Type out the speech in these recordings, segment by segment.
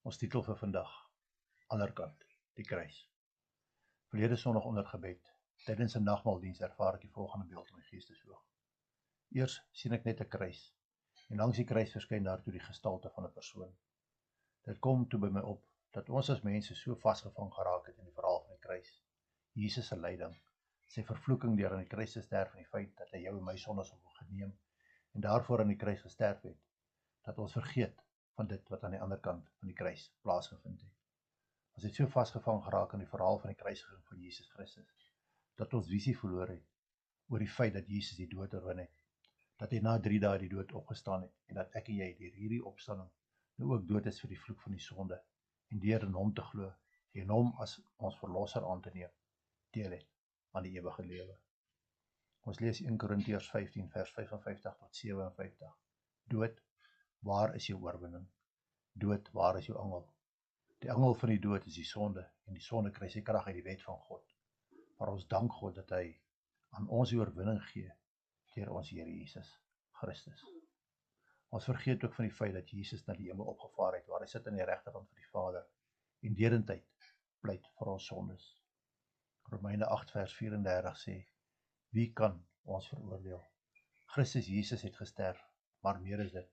Ons titel vir vandag, ander kant, die kruis. Verlede Sondag onder gebed, tydens 'n nagmaaldiens ervaar ek die volgende beeld in my geestesoog. Eers sien ek net 'n kruis, en langs die kruis verskyn daartoe die gestalte van 'n persoon. Dit kom toe by my op, dat ons as mense so vasgevang geraak het in die verhaal van die kruis. Jesus se lyding, sy vervloeking deur aan die kruis te sterf en die feit dat hy jou en my sondes op hom geneem, en daarvoor aan die kruis gesterf het, dat ons vergeet van dit wat aan die ander kant van die kruis plaasgevind het. Ons het so vasgevang geraak in die verhaal van die kruisiging van Jesus Christus, dat ons visie verloor het oor die feit dat Jesus die dood oorwin het, dat hy na 3 dae die dood opgestaan het, en dat ek en jy deur hierdie opstanding nou ook dood is vir die vloek van die sonde, en deur in hom te glo, en hom as ons verlosser aan te neem, deel het aan die ewige lewe. Ons lees 1 Korintiërs 15 vers 55 tot 57. Dood, waar is jou oorwinning? Dood, waar is jou angel? Die angel van die dood is die sonde, en die sonde kry sy krag uit die wet van God. Maar ons dank God dat hy aan ons die oorwinning gee deur ons Here Jesus Christus. Ons vergeet ook van die feit dat Jesus na die hemel opgevaar het, waar hy sit aan die regterkant van die Vader, en derentyd pleit vir ons sondes. Romeine 8 vers 34 sê, wie kan ons veroordeel? Christus Jesus het gesterf, maar meer is dit,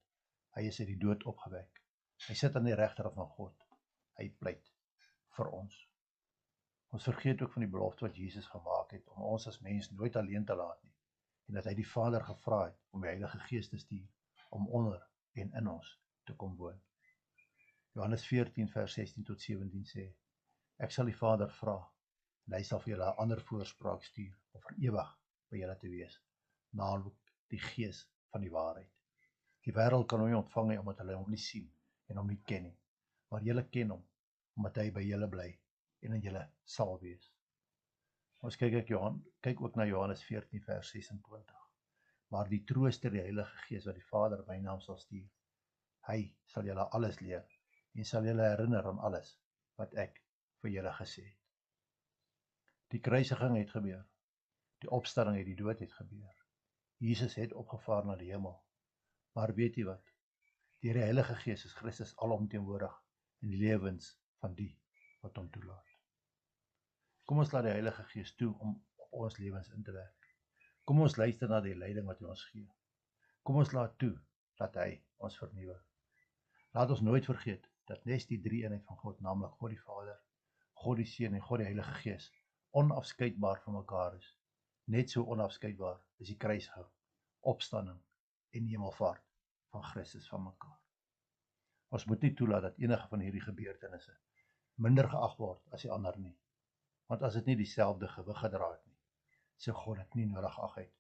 hy is uit die dood opgewek. Hy sit aan die regterkant van God, hy pleit vir ons. Ons vergeet ook van die belofte wat Jesus gemaak het, om ons as mens nooit alleen te laat nie, en dat hy die Vader gevra het, om die Heilige Gees te stuur, om onder en in ons te kom woon. Johannes 14 vers 16 tot 17 sê, ek sal die Vader vra, en hy sal vir julle 'n ander voorspraak stuur, om vir ewig by julle te wees, naamlik die Gees van die waarheid. Die wêreld kan hom nie ontvang nie, omdat hulle hom nie sien, en hom nie ken nie, maar julle ken hom, omdat hy by julle bly, en in julle sal wees. Ons kyk ook na Johannes 14 vers 26, maar die Trooster, die Heilige Gees, wat die Vader in my naam sal stuur, hy sal julle alles leer, en sal julle herinner aan alles, wat ek vir julle gesê het. Die kruisiging het gebeur, die opstanding uit die dood het gebeur, Jesus het opgevaar na die hemel, maar weet jy wat, deur die Heilige Gees is Christus alomteenwoordig in die lewens van die wat hom toelaat. Kom ons laat die Heilige Gees toe om op ons lewens in te werk. Kom ons luister na die leiding wat hy ons gee. Kom ons laat toe dat hy ons vernuwe. Laat ons nooit vergeet dat net die drie eenheid van God, naamlik God die Vader, God die Seun en God die Heilige Gees, onafskeidbaar van mekaar is. Net so onafskeidbaar is die kruisiging, opstanding en hemelvaart van Christus van mekaar. Ons moet nie toelaat dat enige van hierdie gebeurtenisse minder geag word as die ander nie. Want as dit nie dieselfde gewig gedra het nie, sou God dit nie nodig ag het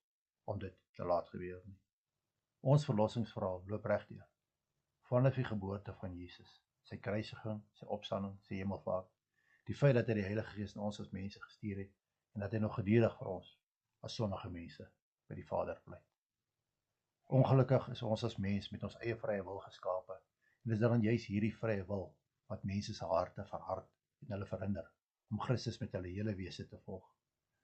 om dit te laat gebeur nie. Ons verlossingsverhaal loop regdeur. Vanaf die geboorte van Jesus, sy kruisiging, sy opstanding, sy hemelvaart, die feit dat hy die Heilige Gees na ons as mense gestuur het, en dat hy nog gedurig vir ons, as sondige mense, by die Vader pleit. Ongelukkig is ons as mens met ons eie vrye wil geskape, en dis dan juis hierdie vrye wil, wat mense se harte verhard, en hulle verhinder, om Christus met hulle hele wese te volg.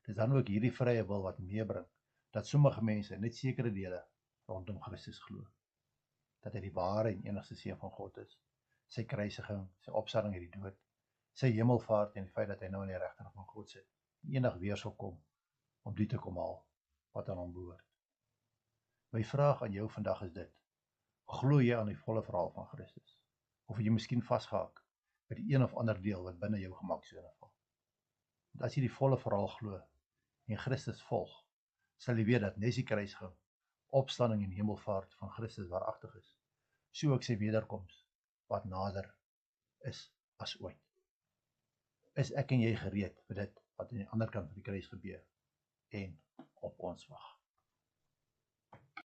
Dis dan ook hierdie vrye wil wat meebring, dat sommige mense net sekere dele rondom Christus glo. Dat hy die ware en enigste Seun van God is, sy kruisiging, sy opstanding uit die dood, sy hemelvaart en die feit dat hy nou aan die regterkant van God sit, en eendag weer sal kom, om die te kom haal, wat aan hom behoort. My vraag aan jou vandag is dit, glo jy aan die volle verhaal van Christus? Of het jy miskien vasgehaak by die een of ander deel wat binne jou gemaksone val? Want as jy die volle verhaal glo, en Christus volg, sal jy weet dat net die kruisiging, opstanding en hemelvaart van Christus waaragtig is, so ook sy wederkoms, wat nader is as ooit. Is ek en jy gereed vir dit, wat aan die ander kant van die kruis gebeur, en op ons wag?